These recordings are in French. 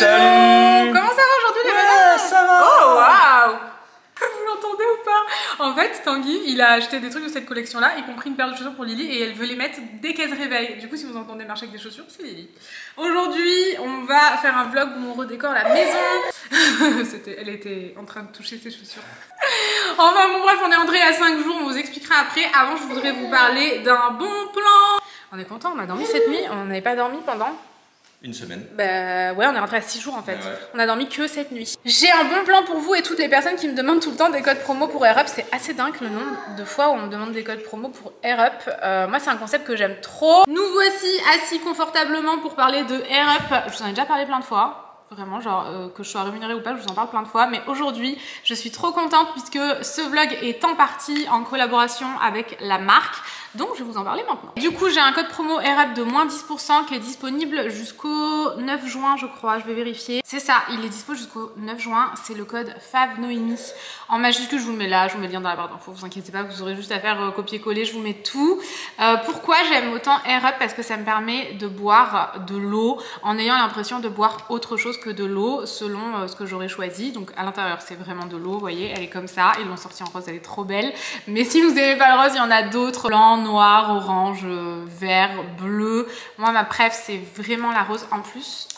Salut. Comment ça va aujourd'hui les bananes? Ça va. Oh waouh. Vous l'entendez ou pas? En fait, Tanguy, il a acheté des trucs de cette collection-là, y compris une paire de chaussures pour Lily, et elle veut les mettre dès qu'elle se réveille. Du coup, si vous entendez marcher avec des chaussures, c'est Lily. Aujourd'hui, on va faire un vlog où on redécore la maison. Elle était en train de toucher ses chaussures. Enfin bon bref, on est entré à 5 jours, on vous expliquera après. Avant, je voudrais vous parler d'un bon plan. On est content, on a dormi cette nuit, on n'avait pas dormi pendant... Une semaine. Bah ouais, on est rentré à 6 jours en fait. Ouais. On a dormi que cette nuit. J'ai un bon plan pour vous et toutes les personnes qui me demandent tout le temps des codes promo pour AirUp. C'est assez dingue le nombre de fois où on me demande des codes promo pour AirUp. Moi, c'est un concept que j'aime trop. Nous voici assis confortablement pour parler de AirUp. Je vous en ai déjà parlé plein de fois. Vraiment, genre que je sois rémunérée ou pas, je vous en parle plein de fois. Mais aujourd'hui, je suis trop contente puisque ce vlog est en partie en collaboration avec la marque. Donc, je vais vous en parler maintenant. Du coup, j'ai un code promo AirUp de moins 10% qui est disponible jusqu'au 9 juin, je crois. Je vais vérifier. C'est ça, il est dispo jusqu'au 9 juin. C'est le code FAVNOEMI. En majuscule, je vous le mets là. Je vous mets le lien dans la barre d'infos. Vous inquiétez pas, vous aurez juste à faire copier-coller. Je vous mets tout. Pourquoi j'aime autant AirUp? Parce que ça me permet de boire de l'eau en ayant l'impression de boire autre chose que de l'eau selon ce que j'aurais choisi. Donc, à l'intérieur, c'est vraiment de l'eau. Vous voyez, elle est comme ça. Ils l'ont sortie en rose, elle est trop belle. Mais si vous n'aimez pas le rose, il y en a d'autres. Blanc, noir, orange, vert, bleu. Moi, ma préf, c'est vraiment la rose. En plus,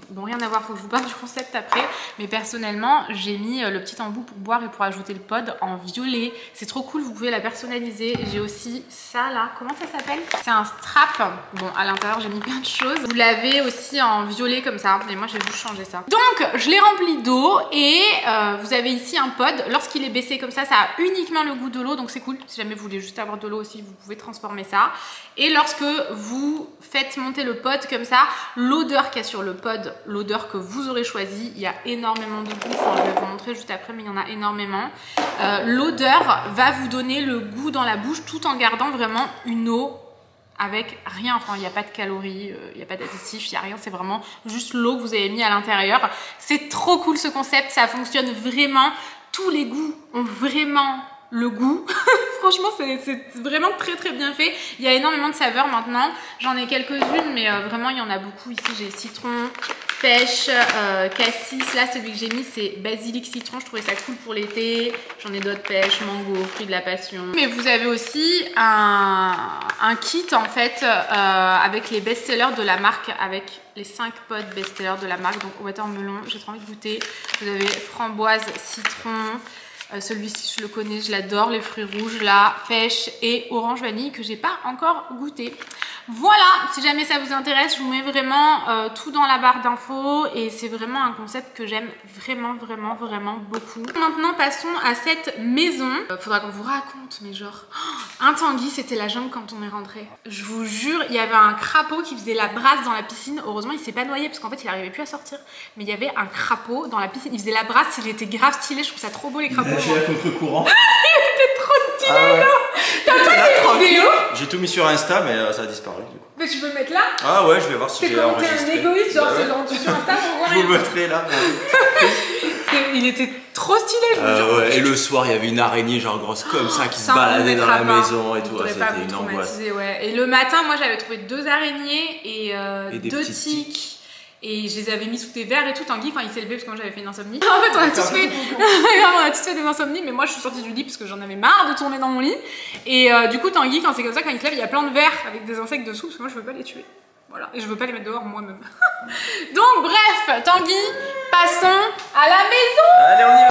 bon, rien à voir, faut que je vous parle du concept après. Mais personnellement, j'ai mis le petit embout pour boire et pour ajouter le pod en violet. C'est trop cool, vous pouvez la personnaliser. J'ai aussi ça là, comment ça s'appelle? C'est un strap. Bon, à l'intérieur, j'ai mis plein de choses. Vous l'avez aussi en violet comme ça. Mais moi, j'ai juste changé ça. Donc, je l'ai rempli d'eau et vous avez ici un pod. Lorsqu'il est baissé comme ça a uniquement le goût de l'eau. Donc, c'est cool. Si jamais vous voulez juste avoir de l'eau aussi, vous pouvez transformer ça. Et lorsque vous faites monter le pod comme ça, l'odeur qu'il y a sur le pod, l'odeur que vous aurez choisie, il y a énormément de goût. Enfin, je vais vous montrer juste après, mais il y en a énormément. L'odeur va vous donner le goût dans la bouche tout en gardant vraiment une eau avec rien. Enfin, il n'y a pas de calories, il n'y a pas d'additifs, il n'y a rien. C'est vraiment juste l'eau que vous avez mis à l'intérieur. C'est trop cool ce concept, ça fonctionne vraiment. Tous les goûts ont vraiment le goût. Franchement, c'est vraiment très très bien fait. Il y a énormément de saveurs maintenant. J'en ai quelques-unes, mais vraiment il y en a beaucoup. Ici j'ai citron, pêche, cassis. Là, celui que j'ai mis, c'est basilic citron. Je trouvais ça cool pour l'été. J'en ai d'autres, pêche, mango, fruits de la passion. Mais vous avez aussi un kit en fait avec les best-sellers de la marque, avec les 5 pods best-sellers de la marque. Donc watermelon, j'ai trop envie de goûter. Vous avez framboise, citron. Celui-ci je le connais, je l'adore, les fruits rouges là, pêche et orange vanille que j'ai pas encore goûté. Voilà, si jamais ça vous intéresse, je vous mets vraiment tout dans la barre d'infos et c'est vraiment un concept que j'aime vraiment beaucoup. Maintenant passons à cette maison. Faudra qu'on vous raconte, mais genre, un Tanguy, c'était la jungle quand on est rentré. Je vous jure, il y avait un crapaud qui faisait la brasse dans la piscine. Heureusement, il s'est pas noyé parce qu'en fait, il arrivait plus à sortir. Mais il y avait un crapaud dans la piscine. Il faisait la brasse, il était grave stylé. Je trouve ça trop beau les crapauds. J'ai à contre-courant. Il était trop stylé, Ah ouais. là. T'as pas des vidéos? J'ai tout mis sur Insta, mais ça a disparu du coup. Mais tu peux le mettre là? Ah ouais, je vais voir si C'est j'ai comment t'es enregistré. un égoïste, genre Bah c'est ouais. dans sur Insta, on voit Je vous le rien. mettrai là. Il était trop stylé, je vous jure. Ouais. Et le soir, il y avait une araignée genre grosse comme ça qui se Ça, on baladait dans la mettra pas. maison et On tout. voudrait pas C'était vous une angoisse. traumatiser, ouais. Et le matin, moi j'avais trouvé 2 araignées et des 2 petits tiques. Et je les avais mis sous des verres et tout. Tanguy, quand il s'est levé, parce que moi j'avais fait une insomnie. En fait, on a tous fait, on a tous fait des insomnies, mais moi je suis sortie du lit parce que j'en avais marre de tourner dans mon lit. Et du coup, Tanguy, quand c'est comme ça, quand il se lève, il y a plein de verres avec des insectes dessous parce que moi je veux pas les tuer. Voilà, et je veux pas les mettre dehors moi-même. Donc, bref, Tanguy, passons à la maison. Allez, on y va.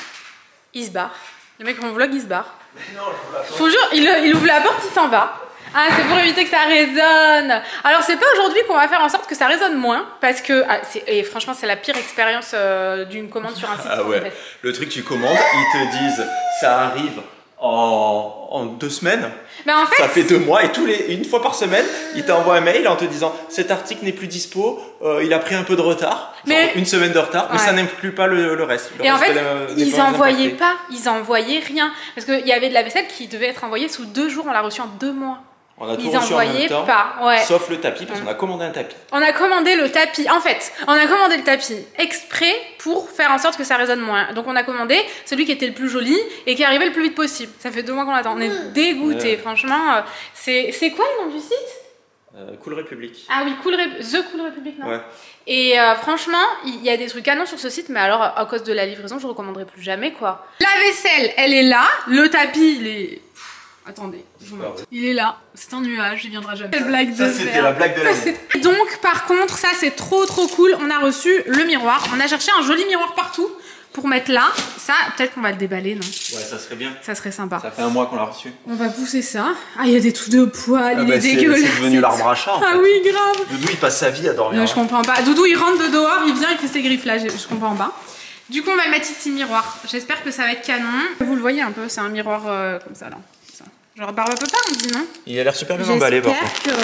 Il se barre. Le mec, mon vlog, il se barre. Non, je vous la Je vous jure, il ouvre la porte, il s'en va. Ah, c'est pour éviter que ça résonne. Alors, c'est pas aujourd'hui qu'on va faire en sorte que ça résonne moins. Parce que, et franchement, c'est la pire expérience d'une commande sur un site. Ah ouais, en fait. le truc tu commandes, ils te disent ça arrive en 2 semaines. Ben, en fait, Ça fait 2 mois et une fois par semaine, ils t'envoient un mail en te disant cet article n'est plus dispo, il a pris un peu de retard, Mais- genre 1 semaine de retard, mais Ouais. ça n'inclut pas le reste. Le et en reste fait, des ils commandes envoyaient impactées. pas, ils envoyaient rien. Parce qu'il y avait de la vaisselle qui devait être envoyée sous 2 jours, on l'a reçue en 2 mois. On a tout Ils reçu en même envoyaient temps, pas, ouais. sauf le tapis, parce qu'on a commandé un tapis. On a commandé le tapis. En fait, on a commandé le tapis exprès pour faire en sorte que ça résonne moins. Donc on a commandé celui qui était le plus joli et qui arrivait le plus vite possible. Ça fait 2 mois qu'on attend. On est dégoûtés, franchement. C'est quoi le nom du site? Cool République. Ah oui, The Cool Republic, non? Ouais. Et franchement, il y a des trucs canons sur ce site, mais alors à cause de la livraison, je recommanderais plus jamais quoi. La vaisselle, elle est là. Le tapis, il est... Attendez, je vous montre. Il est là. C'est un nuage, il viendra jamais. Quelle blague de Ça, c'était la blague de l'année. Donc, par contre, ça c'est trop cool. On a reçu le miroir. On a cherché un joli miroir partout pour mettre là. Ça, peut-être qu'on va le déballer, non? Ouais, ça serait bien. Ça serait sympa. Ça fait un mois qu'on l'a reçu. On va pousser ça. Ah, il y a des trous de poils, il est dégueulasse. C'est devenu l'arbre à chat. En fait. Ah oui, grave. Doudou, il passe sa vie à dormir. Non, je comprends pas. Doudou, il rentre de dehors, il vient, il fait ses griffes-là. Je comprends pas. Du coup, on va le mettre ici, miroir. J'espère que ça va être canon. Vous le voyez un peu, c'est un miroir comme ça, là. Ça. Genre barbe à papa, on dit, non? Il a l'air super bien emballé, par contre. J'espère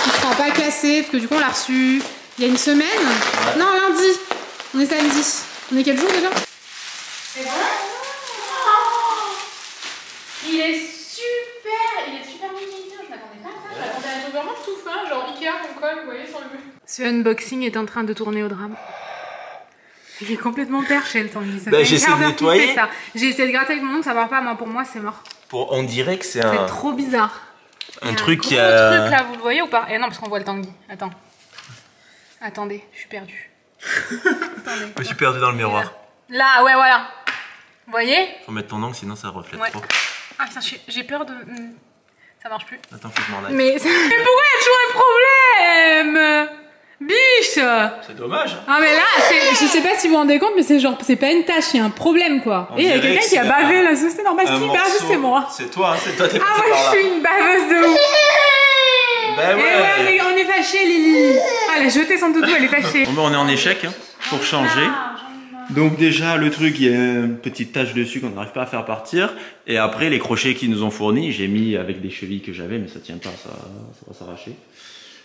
qu'il sera pas cassé, parce que du coup, on l'a reçu il y a une semaine. Ouais. Non, lundi. On est samedi. On est quel jour déjà? C'est bon. Il est super mignon. Je m'attendais pas à ça. Je m'attendais à un truc vraiment tout fin, genre Ikea qu'on colle, vous voyez, sur le mur. Ce unboxing est en train de tourner au drame. Il est complètement perché le Tanguy. Bah, j'essaie de nettoyer. J'ai essayé de gratter avec mon ongle, ça va pas. Moi, pour moi, c'est mort. On dirait que c'est un... C'est trop bizarre. Un truc qui a... truc là, vous le voyez ou pas? Eh non, parce qu'on voit le Tanguy. Attends. Attendez, je suis perdue. Attendez. Je suis perdu dans le miroir. Là, ouais, voilà. Vous voyez? Faut mettre ton ongle, sinon ça reflète trop. Ah putain, j'ai peur de... Ça marche plus. Attends, faut que je m'en aille. Mais pourquoi il y a toujours un problème? Biche! C'est dommage. Ah mais là, je sais pas si vous vous rendez compte, mais c'est genre, c'est pas une tâche, il y a un problème quoi. Et il y a quelqu'un qui a bavé là, c'est normal, qui bave, c'est moi. C'est toi, c'est toi, t'es passé par là. Ah moi je suis une baveuse de ouf. Bah ouais. Et ouais, on est fâchés Lily. Ah, elle a jeté son doudou, elle est fâchée. Bon, on est en échec hein, pour changer. Donc déjà le truc, il y a une petite tache dessus qu'on n'arrive pas à faire partir. Et après les crochets qu'ils nous ont fournis, j'ai mis avec des chevilles que j'avais, mais ça tient pas, ça va s'arracher.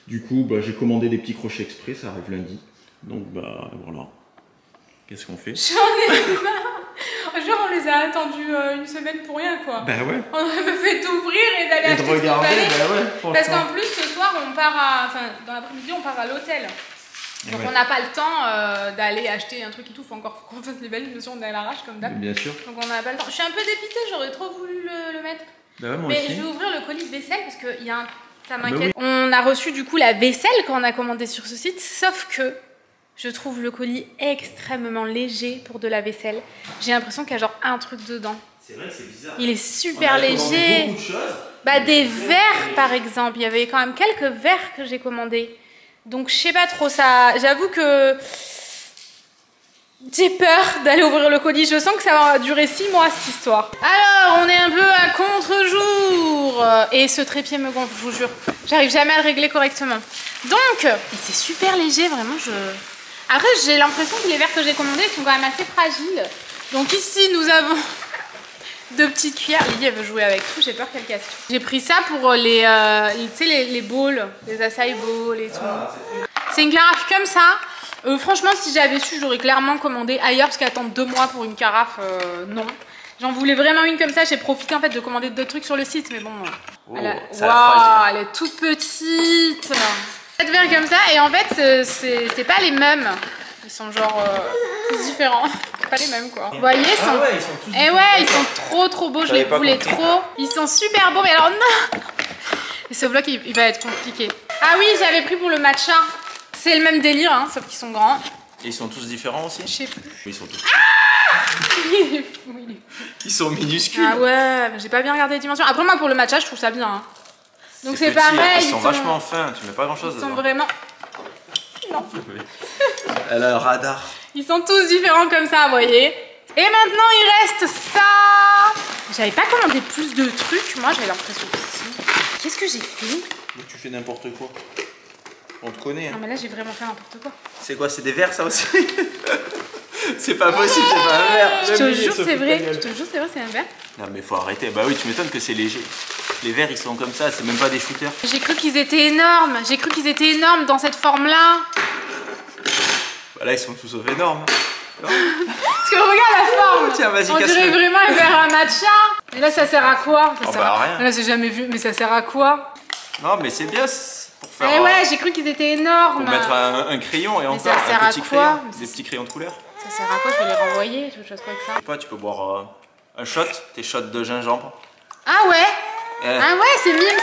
Du coup, bah, j'ai commandé des petits crochets exprès, ça arrive lundi. Donc bah voilà. Qu'est-ce qu'on fait? J'en ai marre. Genre on les a attendus une semaine pour rien quoi. Bah ouais. On me fait ouvrir et d'aller acheter de regarder, bah ouais, parce qu'en plus ce soir on part à... Enfin dans l'après-midi on part à l'hôtel. Donc on n'a pas le temps d'aller acheter un truc et tout, faut encore qu'on fasse les valises, bien sûr on est à l'arrache comme d'hab. Bien sûr. Donc on n'a pas le temps. Je suis un peu dépitée, j'aurais trop voulu le mettre. Bah ouais, moi mais aussi. je vais ouvrir le colis de vaisselle parce que y a un... ça m'inquiète. Bah oui. On a reçu du coup la vaisselle quand on a commandé sur ce site, sauf que je trouve le colis extrêmement léger pour de la vaisselle. J'ai l'impression qu'il y a genre un truc dedans. C'est vrai que c'est bizarre. Il est super léger. Beaucoup de choses. Bah des verres par exemple, il y avait quand même quelques verres que j'ai commandés. Donc je sais pas trop ça, j'avoue que j'ai peur d'aller ouvrir le colis, je sens que ça va durer 6 mois cette histoire. Alors on est un peu à contre-jour et ce trépied me gonfle, je vous jure. J'arrive jamais à le régler correctement. Donc c'est super léger vraiment. Après j'ai l'impression que les verres que j'ai commandés sont quand même assez fragiles. Donc ici nous avons 2 petites cuillères. Lily elle veut jouer avec tout, j'ai peur qu'elle casse tout. J'ai pris ça pour les bowls, les acai bowls et tout. C'est une carafe comme ça. Franchement si j'avais su j'aurais clairement commandé ailleurs parce qu'attendre 2 mois pour une carafe, non. J'en voulais vraiment une comme ça, j'ai profité en fait de commander 2 trucs sur le site mais bon. Oh, elle est toute petite. 7 verres comme ça et en fait c'est pas les mêmes. Ils sont genre tous différents. Pas les mêmes quoi. Vous voyez, ils sont... ouais, ils sont tous différents. ouais, ils sont trop beaux, je les voulais trop. Ils sont super beaux, mais alors non. Et ce vlog il va être compliqué. Ah oui, j'avais pris pour le matcha. C'est le même délire, hein, sauf qu'ils sont grands. Et ils sont tous différents aussi? Je sais plus. Ils sont tous. Il est fou. Ils sont minuscules. Ah ouais, j'ai pas bien regardé les dimensions. Après moi pour le matcha, je trouve ça bien. Hein. Donc c'est petit, pareil. Ils sont vachement fins, tu mets pas grand chose dedans. Ils sont vraiment... Non. Elle a un radar. Ils sont tous différents comme ça, vous voyez. Et maintenant, il reste ça. J'avais pas commandé plus de trucs, moi, j'avais l'impression que si. Qu'est-ce que j'ai fait? Mais tu fais n'importe quoi. On te connaît. Hein. Non, mais là, j'ai vraiment fait n'importe quoi. C'est quoi? C'est des verres, ça aussi? C'est pas possible, c'est pas un verre. Je te jure, c'est vrai. Je te jure, c'est vrai, c'est un verre. Non, mais faut arrêter. Bah oui, tu m'étonnes que c'est léger. Les verres, ils sont comme ça, c'est même pas des shooters. J'ai cru qu'ils étaient énormes. J'ai cru qu'ils étaient énormes dans cette forme-là. Bah là, ils sont tous sauf énormes. Parce que regarde la forme. Tiens, vas-y, on dirait vraiment un verre à matcha. Et là, ça sert à quoi? Ça oh sert bah à... rien. Là, j'ai jamais vu, mais ça sert à quoi? Non, mais c'est bien pour faire. Eh ouais, j'ai cru qu'ils étaient énormes. Pour mettre un crayon et encore ça sert un petit à quoi? crayon. Des petits crayons de couleur. Ça sert à quoi? Je vais les renvoyer. Je veux quoi avec ça? Je sais pas, tu peux boire un shot, tes shots de gingembre. Ah ouais? Ah ouais, c'est mimes.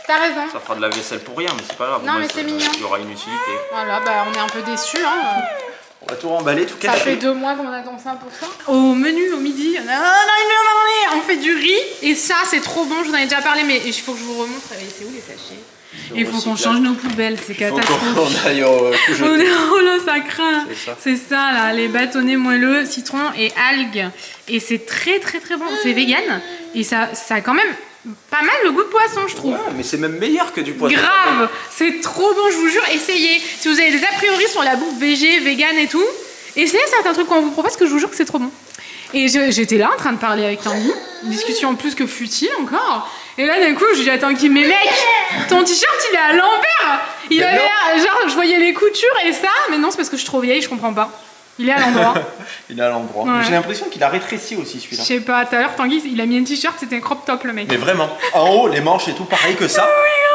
T'as raison. Ça fera de la vaisselle pour rien, mais c'est pas grave. Non, mais c'est mignon. Il y aura une utilité. Voilà, bah on est un peu déçus. Hein. On va tout remballer, tout casser. Ça fait 2 mois qu'on attend ça pour ça. Au menu, au midi, on fait du riz. Et ça, c'est trop bon. Je vous en ai déjà parlé, mais il faut que je vous remontre. C'est où les sachets? Il faut qu'on change nos poubelles, c'est catastrophique. On aille au oh là, ça craint. C'est ça là, les bâtonnets moelleux, citron et algues. Et c'est très bon. C'est vegan. Et ça a quand même pas mal le goût de poisson, je trouve. Ouais, mais c'est même meilleur que du poisson. Grave, c'est trop bon, je vous jure. Essayez. Si vous avez des a priori sur la bouffe végé, vegan et tout, essayez certains trucs qu'on vous propose, que je vous jure que c'est trop bon. Et j'étais là en train de parler avec Tanguy, une discussion plus que futile encore. Et là d'un coup je dis à Tanguy, mais mec, ton t-shirt il est à l'envers. Il avait l'air, genre je voyais les coutures et ça, mais non c'est parce que je suis trop vieille, je comprends pas. Il est à l'endroit. Il est à l'endroit. Ouais. J'ai l'impression qu'il a rétréci aussi celui-là. Je sais pas, tout à l'heure Tanguy il a mis un t-shirt, c'était un crop top le mec. Mais vraiment, en haut les manches et tout pareil que ça,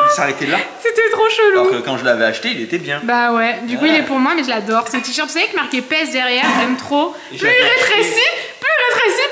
il s'arrêtait là. C'était trop chelou. Alors que quand je l'avais acheté il était bien. Bah ouais, du coup il est pour moi mais je l'adore. Ce t-shirt, vous savez que marqué PES derrière, j'aime trop. Plus il rétrécit,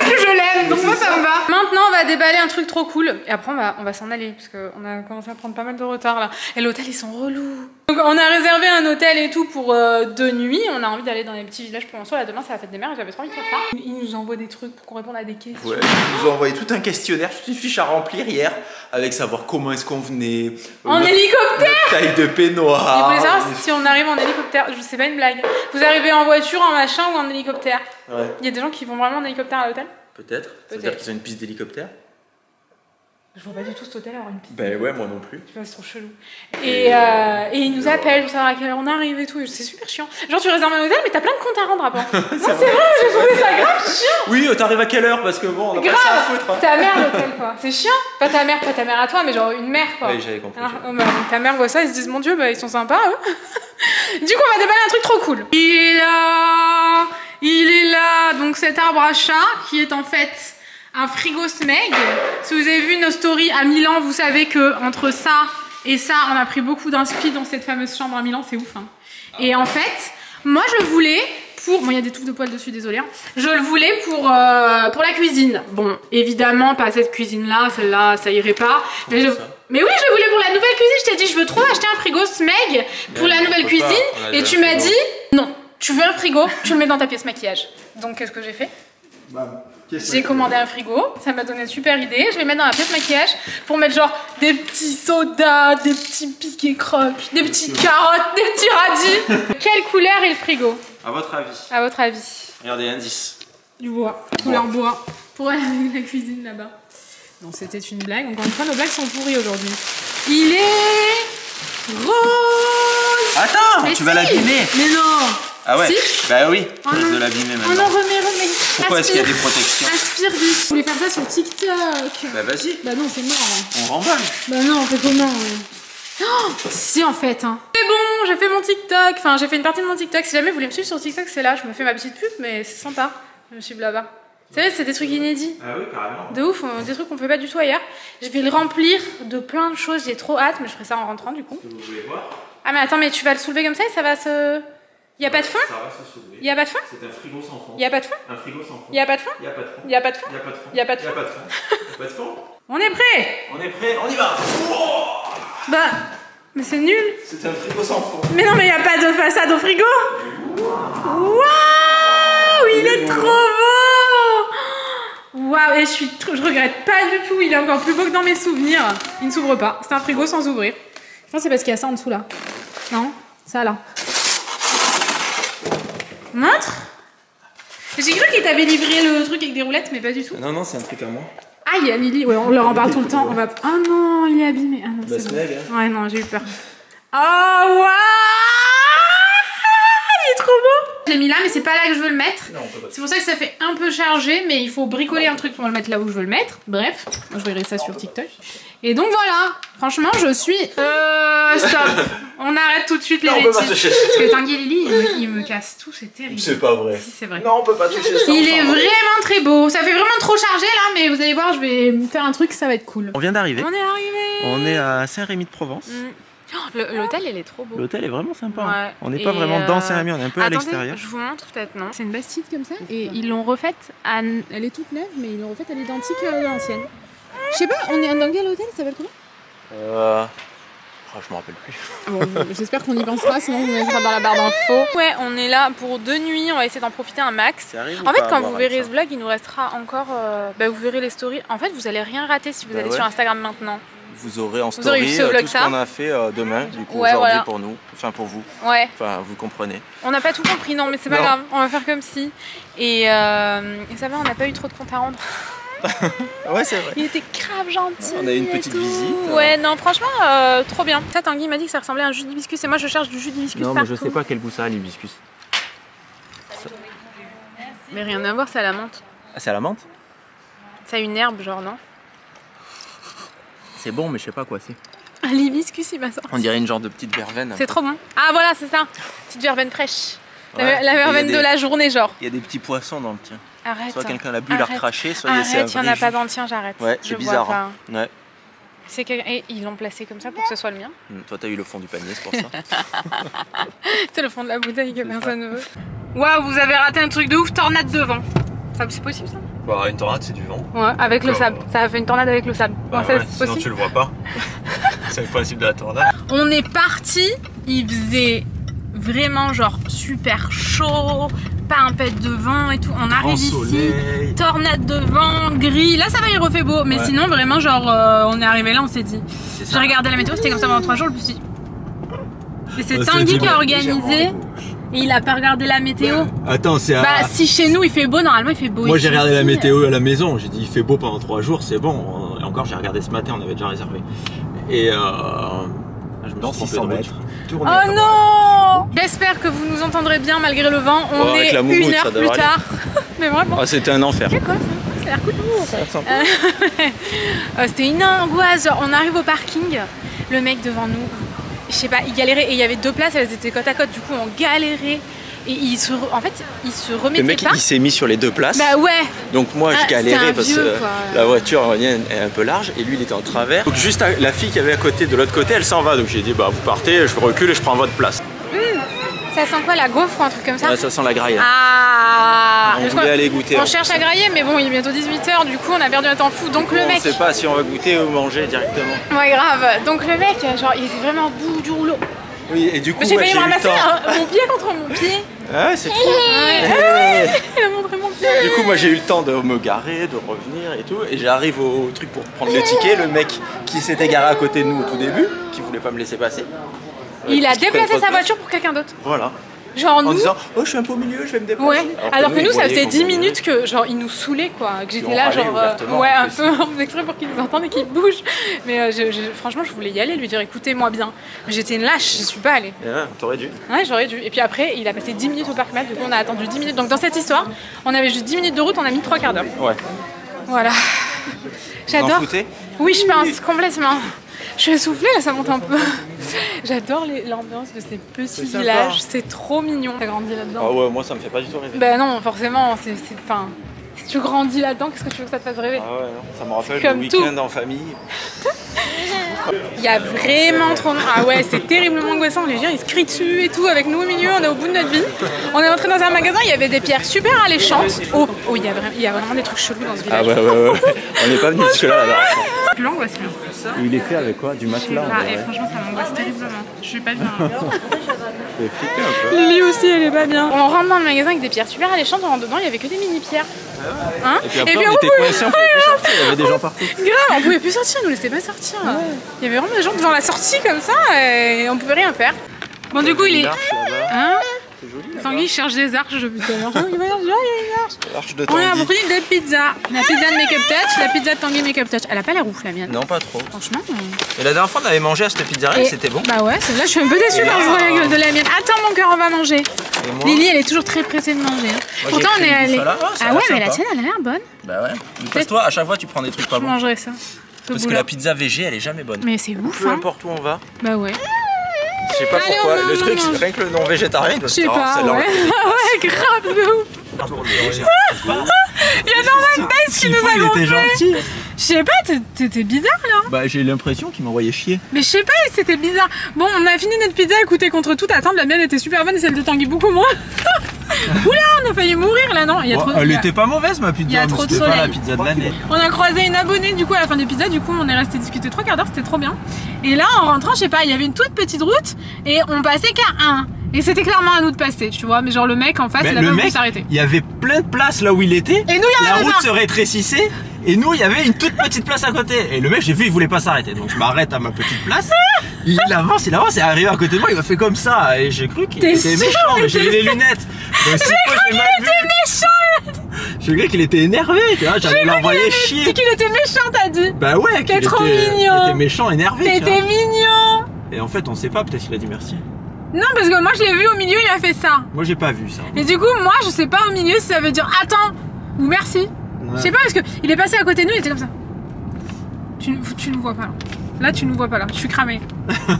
plus je l'aime, donc moi ça me va. Maintenant on va déballer un truc trop cool et après on va s'en aller parce qu'on a commencé à prendre pas mal de retard là. Et l'hôtel ils sont relous. Donc on a réservé un hôtel et tout pour 2 nuits. On a envie d'aller dans les petits villages provençaux. Là demain c'est la fête des mères et j'avais trop envie de faire ça. Ils nous envoient des trucs pour qu'on réponde à des questions. Ouais, ils nous ont envoyé tout un questionnaire, toute une fiche à remplir hier avec savoir comment est-ce qu'on venait. En hélicoptère. Taille de peignoir. Vous voulez savoir si on arrive en hélicoptère? Je sais pas, une blague. Vous arrivez en voiture, en machin ou en hélicoptère? Ouais. Il y a des gens qui vont vraiment en hélicoptère à l'hôtel? Peut-être. C'est-à-dire qu'ils ont une piste d'hélicoptère? Je vois pas du tout cet hôtel avoir une piste. Ben ouais, moi non plus. Tu vois, c'est trop chelou. Et ils nous appellent pour savoir à quelle heure on arrive et tout. C'est super chiant. Genre, tu réserves un hôtel, mais t'as plein de comptes à rendre après. Non, c'est vrai, j'ai trouvé ça grave chiant. Oui, t'arrives à quelle heure? Parce que bon, on a pas ça à foutre. Hein. Ta mère, l'hôtel, quoi. C'est chiant. Pas ta mère à toi, mais genre une mère, quoi. Oui, j'avais compris. Bah, ta mère voit ça, ils se disent, mon Dieu, bah, ils sont sympas, eux. Du coup, on va déballer un truc trop cool. Il est là. Donc, cet arbre à chat qui est en fait un frigo Smeg. Si vous avez vu nos stories à Milan, vous savez que entre ça et ça, on a pris beaucoup d'inspi dans cette fameuse chambre à Milan, c'est ouf. Hein. Et en fait, moi je le voulais pour... Bon, il y a des touffes de poils dessus, désolé. Hein. Je le voulais pour la cuisine. Bon, évidemment, pas cette cuisine-là, celle-là, ça irait pas. Mais, mais oui, je le voulais pour la nouvelle cuisine. Je t'ai dit, je veux trop acheter un frigo Smeg pour la nouvelle cuisine. Et tu m'as dit, non, tu veux un frigo, tu le mets dans ta pièce maquillage. Donc, qu'est-ce que j'ai fait? J'ai commandé un frigo, ça m'a donné une super idée. Je vais mettre dans la pièce maquillage pour mettre genre des petits sodas, des petits piquets crocs, des petites carottes, des petits radis. Quelle couleur est le frigo? À votre avis? À votre avis? Regardez, indice. Du bois, couleur bois. Pour aller avec la cuisine là-bas. Non, c'était une blague. Encore une fois, nos blagues sont pourries aujourd'hui. Il est rose. Attends, mais tu vas l'abîmer. Mais non. Ah ouais? Si, bah oui, oh je de l'abîmer maintenant. Oh non, remets. Pourquoi est-ce qu'il y a des protections? Aspire du... Je voulais faire ça sur TikTok. Bah vas-y. Bah non, c'est mort. Hein. On remballe. Bah non, on fait comment? Oh, si en fait. Hein. C'est bon, j'ai fait mon TikTok. Enfin, j'ai fait une partie de mon TikTok. Si jamais vous voulez me suivre sur TikTok, c'est là. Je me fais ma petite pub, mais c'est sympa. Je me suis là-bas. Vous savez, c'est des trucs inédits. Ah oui, carrément. De ouf, des trucs qu'on fait pas du tout ailleurs. Je vais le remplir de plein de choses. J'ai trop hâte, mais je ferai ça en rentrant du coup. Vous voulez voir? Ah mais attends, mais tu vas le soulever comme ça et ça va se... Y a pas de fond? Ça va se soulever. Y a pas de fond? C'est un frigo sans fond. Y a pas de fond? Un frigo sans fond. Y a pas de fond? Y a pas de fond. Y a pas de fond? Y a pas de fond. Y a pas de fond? Y a pas de fond. Y a pas de fond. On est prêt? On est prêt, on y va. Bah, mais c'est nul. C'est un frigo sans fond. Mais non, mais y a pas de façade au frigo. Waouh, il est trop beau. Waouh, et je regrette pas du tout. Il est encore plus beau que dans mes souvenirs. Il ne s'ouvre pas. C'est un frigo sans ouvrir. Non, c'est parce qu'il y a ça en dessous là. Non, ça là. Montre. J'ai cru qu'il t'avait livré le truc avec des roulettes, mais pas du tout. Non, non, c'est un truc à moi. Ah, il y a Amélie, ouais, on leur en parle tout le temps. On va... Ah non, il est abîmé. Ah non, Bah, c'est bon. hein. Ouais, non, j'ai eu peur. Oh, waouh, il est trop beau. Je l'ai mis là, mais c'est pas là que je veux le mettre. C'est pour ça que ça fait un peu chargé, mais il faut bricoler un truc pour le mettre là où je veux le mettre. Bref, moi, je verrai ça sur TikTok. Et donc voilà, franchement, je suis... Stop. On arrête tout de suite les bêtises. Parce que Tanguy et Lily, il me casse tout, c'est terrible. C'est pas vrai. Si, c'est vrai. Non, on peut pas toucher ça. Il est vraiment très beau. Ça fait vraiment trop chargé là, mais vous allez voir, je vais faire un truc, ça va être cool. On vient d'arriver. On est arrivé. On est à Saint-Rémy-de-Provence. L'hôtel, il est trop beau. L'hôtel est vraiment sympa. Ouais. On n'est pas vraiment dans Saint-Rémy, on est un peu à l'extérieur. Je vous montre peut-être, non? C'est une bastide comme ça. Et ils l'ont refaite, elle est toute neuve, mais ils l'ont refaite à l'identique de l'ancienne. Je sais pas, on est dans quel hôtel? Ça s'appelle comment? Oh, je me rappelle plus. Bon, j'espère qu'on y pensera, sinon vous mettra dans la barre d'infos. Ouais, on est là pour 2 nuits, on va essayer d'en profiter un max. En fait, quand vous verrez ce vlog, il nous restera encore... vous verrez les stories. En fait, vous allez rien rater si vous allez sur Instagram maintenant. Vous aurez en story tout ce qu'on a fait demain, du coup, aujourd'hui pour nous, enfin pour vous. Ouais. Enfin, vous comprenez. On n'a pas tout compris, non, mais c'est pas grave, on va faire comme si. Et ça va, on n'a pas eu trop de comptes à rendre. Ouais, c'est vrai. Il était grave gentil. On a eu une petite visite. Ouais, non, franchement, trop bien. Ça, Tanguy m'a dit que ça ressemblait à un jus d'hibiscus et moi je cherche du jus d'hibiscus partout. Non, mais je sais pas quel goût ça a, l'hibiscus. Mais rien à voir, c'est à la menthe. Ah, c'est à la menthe? Ça a une herbe, genre, non? C'est bon, mais je sais pas quoi c'est. L'hibiscus, il m'a sorti. On dirait une genre de petite verveine. C'est trop bon. Ah, voilà, c'est ça. Petite verveine fraîche. Ouais. La verveine de la journée, genre. Il y a des petits poissons dans le tien. Arrête. Soit quelqu'un l'a bu, l'a recraché, soit arrête, c'est il n'y en a pas dans le tien, j'arrête. Ouais, c'est bizarre. Hein. Ouais. Et ils l'ont placé comme ça pour que ce soit le mien. Toi, t'as eu le fond du panier, c'est pour ça. C'est le fond de la bouteille que personne ne veut. Waouh, vous avez raté un truc de ouf, tornade de vent. C'est possible ça? Bah, une tornade, c'est du vent. Ouais, avec le sable. Ça a fait une tornade avec le sable. Bah, ouais, sinon tu le vois pas. C'est le principe de la tornade. On est parti, il faisait vraiment genre super chaud, pas un pet de vent et tout. On arrive ici, tornade de vent, gris. Là ça va, il refait beau. Mais sinon vraiment genre on est arrivé là, on s'est dit. J'ai regardé la météo, c'était comme ça pendant 3 jours, je me suis dit. Et c'est Tanguy qui a organisé. Et il a pas regardé la météo. Attends, c'est Bah si chez nous il fait beau, normalement il fait beau. Moi j'ai regardé la météo à la maison, j'ai dit il fait beau pendant 3 jours, c'est bon. Et encore j'ai regardé ce matin, on avait déjà réservé. Et je me suis trompé de route. Oh non! J'espère que vous nous entendrez bien malgré le vent. On est 1 heure plus tard. Mais vraiment. Ah, c'était un enfer. C'est quoi ça? Ça a l'air cool. C'était une angoisse. Genre, on arrive au parking, le mec devant nous, je sais pas, il galérait et il y avait 2 places, elles étaient côte à côte, du coup on galérait. Et en fait, il se remettait pas. Le mec, il s'est mis sur les 2 places. Bah ouais. Donc moi, je galérais parce que la voiture est un peu large et lui, il était en travers. Donc juste la fille qui avait à côté, de l'autre côté, elle s'en va. Donc j'ai dit, bah vous partez, je recule et je prends votre place. Ça sent quoi, la gaufre ou un truc comme ça? Ouais, ça sent la graille. Ah. On voulait aller goûter. On cherche à grailler, mais bon, il est bientôt 18 h, du coup on a perdu un temps fou. Donc le mec. On sait pas si on va goûter ou manger directement. Ouais, grave. Donc le mec, genre, il était vraiment au bout du rouleau. Oui, et du coup, j'ai failli me ramasser mon pied contre mon pied. Ah ouais, c'est fou. Il a montré mon pied. Du coup, moi j'ai eu le temps de me garer, de revenir et tout. Et j'arrive au truc pour prendre le ticket. Le mec qui s'était garé à côté de nous au tout début, qui voulait pas me laisser passer. Il a déplacé sa voiture pour quelqu'un d'autre. Voilà. Genre en disant, oh je suis un peu au milieu, je vais me déplacer. Ouais, alors que nous ça faisait 10 minutes que genre il nous saoulait quoi, que j'étais là genre ouais un peu exprès pour qu'il nous entende et qu'il bouge. Mais franchement je voulais y aller, lui dire écoutez-moi bien. Mais j'étais une lâche, je suis pas allée. Ouais, t'aurais dû. Ouais, j'aurais dû. Et puis après il a passé 10 minutes au parc Mad, du coup on a attendu 10 minutes. Donc dans cette histoire, on avait juste 10 minutes de route, on a mis 3 quarts d'heure. Ouais. Voilà. J'adore. Oui, je pense complètement. Je suis essoufflée là, ça monte un peu. J'adore l'ambiance de ces petits villages, c'est trop mignon. T'as grandi là-dedans? Ah ouais, moi ça me fait pas du tout rêver. Bah non, forcément, si tu grandis là-dedans, qu'est-ce que tu veux que ça te fasse rêver? Ah ouais, non, ça me rappelle le week-end en famille. Il y a vraiment trop... Ah ouais, c'est terriblement angoissant, les gens ils se crient dessus et tout, avec nous au milieu, on est au bout de notre vie. On est entré dans un magasin, il y avait des pierres super alléchantes. Oh, il y a vraiment des trucs chelous dans ce village. Ah ouais. On n'est pas venu jusque là là. Plus l'angoisse. Il est fait avec quoi? Du matelas? Et franchement ça m'angoisse terriblement. Je suis pas bien. Flippé un peu. Lily aussi elle est pas bien. On rentre dans le magasin avec des pierres super alléchantes, on rentre dedans, il y avait que des mini-pierres. Hein? Et puis après on était coincés, on pouvait plus sortir, il y avait des gens partout. Grave, on pouvait plus sortir, on nous laissait pas sortir. Ouais. Il y avait vraiment des gens devant la sortie comme ça et on pouvait rien faire. Bon du coup il est... Hein? Tanguy cherche des arches depuis tout à l'heure. Il va y avoir une arche. On a pris des pizzas. La pizza de Make-up Touch, la pizza de Tanguy Make-up Touch. Elle a pas l'air ouf la mienne. Non, pas trop. Franchement. Et la dernière fois on avait mangé à cette pizzeria, c'était bon. Bah ouais, là je suis un peu déçue quand je vois la gueule de la mienne. Attends mon cœur, on va manger. Lily elle est toujours très pressée de manger. Moi, pourtant on est allé. Ah ouais, mais la tienne elle a l'air bonne. Bah ouais. Parce toi à chaque fois tu prends des trucs pas bons. Je mangerais ça. Parce que la pizza VG elle est jamais bonne. Mais c'est ouf. Peu importe où on va. Bah ouais. Je sais pas pourquoi, le truc c'est rien que le nom végétarien, je sais pas, ouais. Ouais, grave de ouf. Il y a Norman Bass qui nous a gonflé. Gentil. Je sais pas, t'étais bizarre là. Bah j'ai eu l'impression qu'il m'envoyait chier. Mais je sais pas, c'était bizarre. Bon, on a fini notre pizza, écoutez, contre toute attente, la mienne était super bonne et celle de Tanguy beaucoup moins. Oula, on a failli mourir là, non? Elle était pas mauvaise ma pizza, mais c'était pas la pizza de l'année. On a croisé une abonnée du coup à la fin de pizza, du coup on est resté discuter 3 quarts d'heure, c'était trop bien. Et là en rentrant, je sais pas, il y avait une toute petite route et on passait qu'à 1. Et c'était clairement à nous de passer, tu vois, mais genre le mec en face, il a pas voulu s'arrêter. Il y avait plein de places là où il était, et nous, la route se rétrécissait, et nous il y avait une toute petite place à côté. Et le mec, j'ai vu, il voulait pas s'arrêter, donc je m'arrête à ma petite place. Il avance, et arrivé à côté de moi, il m'a fait comme ça, et j'ai cru qu'il était méchant, mais j'ai les lunettes. J'ai cru qu'il était méchant. J'ai cru qu'il était énervé, j'allais l'envoyer chier. C'est qu'il était méchant, t'as dit? Bah ouais, t'es trop mignon. Il était méchant, énervé. T'étais mignon. Et en fait, on sait pas, peut-être qu'il a dit merci. Non, parce que moi je l'ai vu au milieu, il a fait ça. Moi j'ai pas vu ça. Et du coup, moi je sais pas au milieu si ça veut dire attends ou merci. Ouais. Je sais pas, parce que il est passé à côté de nous, il était comme ça. Tu nous vois pas là. Là, tu nous vois pas là. Je suis cramée.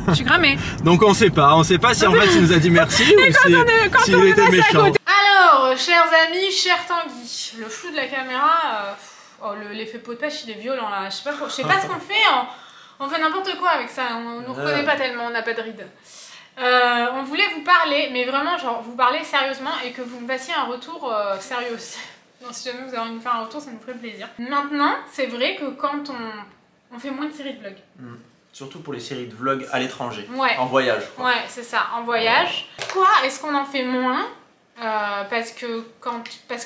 Je suis cramée. Donc on sait pas si en fait il nous a dit merci ou si il était méchant. Alors, chers amis, cher Tanguy, le flou de la caméra, l'effet pot de pêche il est violent là. Je sais pas ce qu'on fait. On fait n'importe quoi avec ça. On nous reconnaît pas tellement, on n'a pas de rides. On voulait vous parler, mais vraiment genre vous parler sérieusement et que vous me fassiez un retour sérieux aussi. Donc si jamais vous avez envie de me faire un retour, ça nous ferait plaisir. Maintenant, c'est vrai que quand on fait moins de séries de vlogs. Surtout pour les séries de vlogs à l'étranger, ouais. En voyage. Quoi. Ouais, c'est ça, en voyage. Pourquoi est-ce qu'on en fait moins? Parce que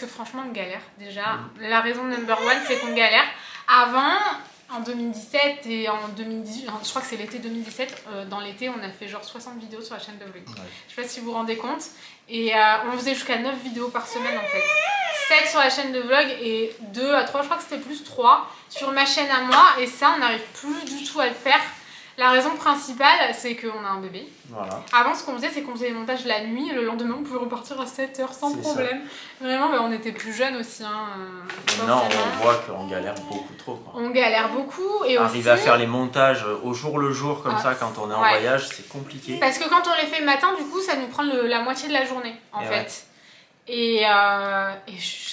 franchement on galère déjà. La raison number one, c'est qu'on galère. Avant, en 2017 et en 2018, je crois que c'est l'été 2017, dans l'été on a fait genre 60 vidéos sur la chaîne de vlog. Ouais. Je sais pas si vous vous rendez compte. Et on faisait jusqu'à 9 vidéos par semaine en fait. 7 sur la chaîne de vlog et 2 à 3, je crois que c'était plus 3 sur ma chaîne à moi. Et ça on n'arrive plus du tout à le faire. La raison principale, c'est qu'on a un bébé. Voilà. Avant, ce qu'on faisait, c'est qu'on faisait les montages la nuit et le lendemain, on pouvait repartir à 7 h sans problème. Ça. Vraiment, on était plus jeunes aussi. Hein, non, on voit qu'on galère beaucoup trop. Quoi. On galère beaucoup. Et arriver à faire les montages au jour le jour, comme ça, quand on est en voyage, c'est compliqué. Parce que quand on les fait le matin, du coup, ça nous prend la moitié de la journée, en fait. Ouais.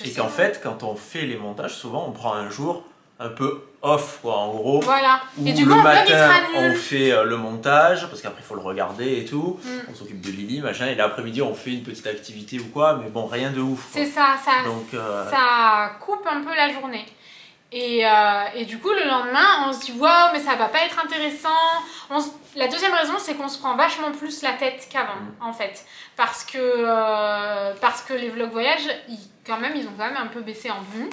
Et qu'en fait, quand on fait les montages, souvent, on prend un jour un peu off quoi en gros. Voilà. Et du coup le matin on fait le montage parce qu'après il faut le regarder et tout. On s'occupe de Lily machin et l'après-midi on fait une petite activité ou quoi mais bon rien de ouf. C'est ça, ça coupe un peu la journée. Et du coup le lendemain on se dit waouh mais ça va pas être intéressant. La deuxième raison c'est qu'on se prend vachement plus la tête qu'avant en fait parce que les vlogs voyage ils ont quand même un peu baissé en vue.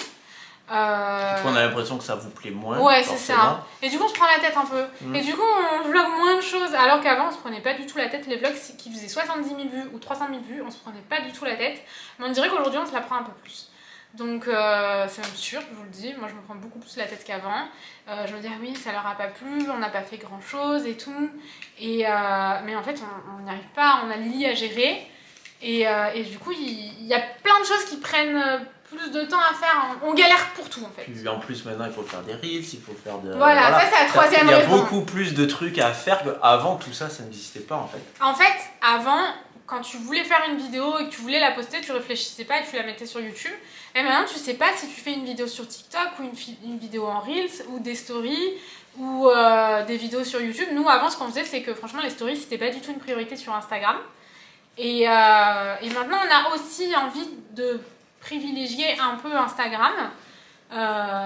Du coup, on a l'impression que ça vous plaît moins. Ouais, c'est ça. Et du coup, on se prend la tête un peu. Et du coup, on vlog moins de choses. Alors qu'avant, on se prenait pas du tout la tête. Les vlogs qui faisaient 70 000 vues ou 300 000 vues, on se prenait pas du tout la tête. Mais on dirait qu'aujourd'hui, on se la prend un peu plus. Donc, c'est même sûr, je vous le dis. Moi, je me prends beaucoup plus la tête qu'avant. Je me dis, ah oui, ça leur a pas plu, on n'a pas fait grand chose et tout. Mais en fait, on n'y arrive pas. On a Lily à gérer. Et du coup, il y a plein de choses qui prennent plus de temps à faire, on galère pour tout en fait. Puis en plus maintenant il faut faire des reels, il faut faire de... Voilà, ça c'est la troisième raison. Il y a beaucoup plus de trucs à faire qu'avant tout ça, ça n'existait pas en fait. En fait, avant, quand tu voulais faire une vidéo et que tu voulais la poster, tu réfléchissais pas et tu la mettais sur YouTube. Et maintenant tu sais pas si tu fais une vidéo sur TikTok ou une vidéo en reels ou des stories ou des vidéos sur YouTube. Nous avant ce qu'on faisait c'est que franchement les stories c'était pas du tout une priorité sur Instagram. Et maintenant on a aussi envie de privilégier un peu Instagram,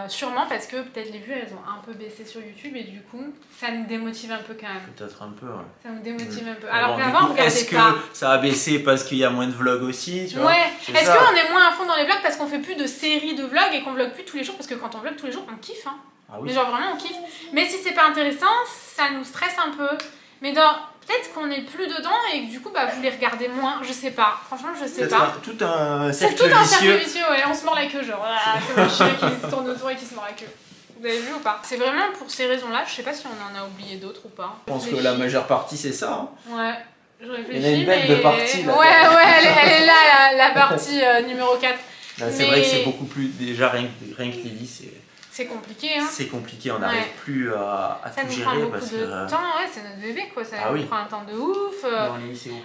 sûrement parce que peut-être les vues elles ont un peu baissé sur YouTube et du coup ça nous démotive un peu quand même. Peut-être un peu, ouais. Ça nous démotive un peu. Alors qu'avant on regardait pas. Est-ce que ça a baissé parce qu'il y a moins de vlogs aussi tu vois? Ouais. Est-ce qu'on est moins à fond dans les vlogs parce qu'on fait plus de séries de vlogs et qu'on vlog plus tous les jours? Parce que quand on vlog tous les jours on kiffe hein. Ah oui. Mais genre vraiment on kiffe. Mais si c'est pas intéressant ça nous stresse un peu. Mais peut-être qu'on est plus dedans et que du coup bah, vous les regardez moins, je sais pas, franchement je sais pas. C'est tout un cercle vicieux, ouais, on se mord la queue genre, comme un chien qui se tourne autour et qui se mord la queue. Vous avez vu ou pas? C'est vraiment pour ces raisons là, je sais pas si on en a oublié d'autres ou pas. Je pense que la majeure partie c'est ça. Hein. Ouais, je réfléchis. Il y a une bête de partie là. Ouais, elle est là la partie numéro 4. C'est vrai que c'est beaucoup plus, déjà rien que Lily c'est compliqué hein. C'est compliqué, on n'arrive plus à tout gérer. Ça nous prend beaucoup de temps, ouais, c'est notre bébé quoi, ça nous prend un temps de ouf.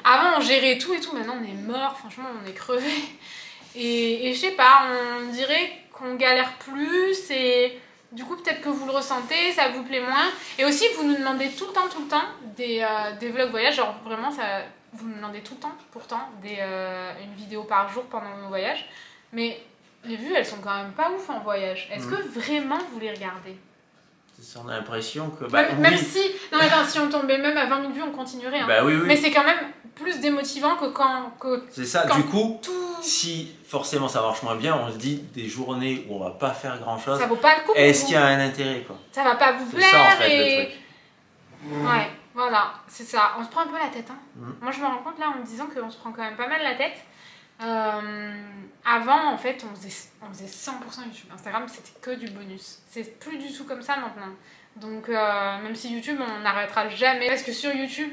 Avant on gérait tout et tout, maintenant on est mort, franchement on est crevé. Et je sais pas, on dirait qu'on galère plus et du coup peut-être que vous le ressentez, ça vous plaît moins. Et aussi vous nous demandez tout le temps des vlogs voyage, genre vraiment ça... vous me demandez tout le temps, pourtant, une vidéo par jour pendant mon voyage. Mais les vues, elles sont quand même pas ouf en voyage. Est-ce que vraiment vous les regardez? On a l'impression que... même si... Non, attends, si on tombait même à 20 000 vues, on continuerait. Hein. Oui. Mais c'est quand même plus démotivant que quand... C'est ça, du coup, si forcément ça marche moins bien, on se dit des journées où on va pas faire grand-chose. Ça vaut pas le coup. Est-ce qu'il y a un intérêt, quoi? Ça va pas vous plaire. C'est ça, en fait, le truc. Ouais, voilà, c'est ça. On se prend un peu la tête. Hein. Moi, je me rends compte là en me disant qu'on se prend quand même pas mal la tête. Avant, en fait, on faisait 100% YouTube. Instagram, c'était que du bonus. C'est plus du tout comme ça maintenant. Donc, même si YouTube, on n'arrêtera jamais. Parce que sur YouTube,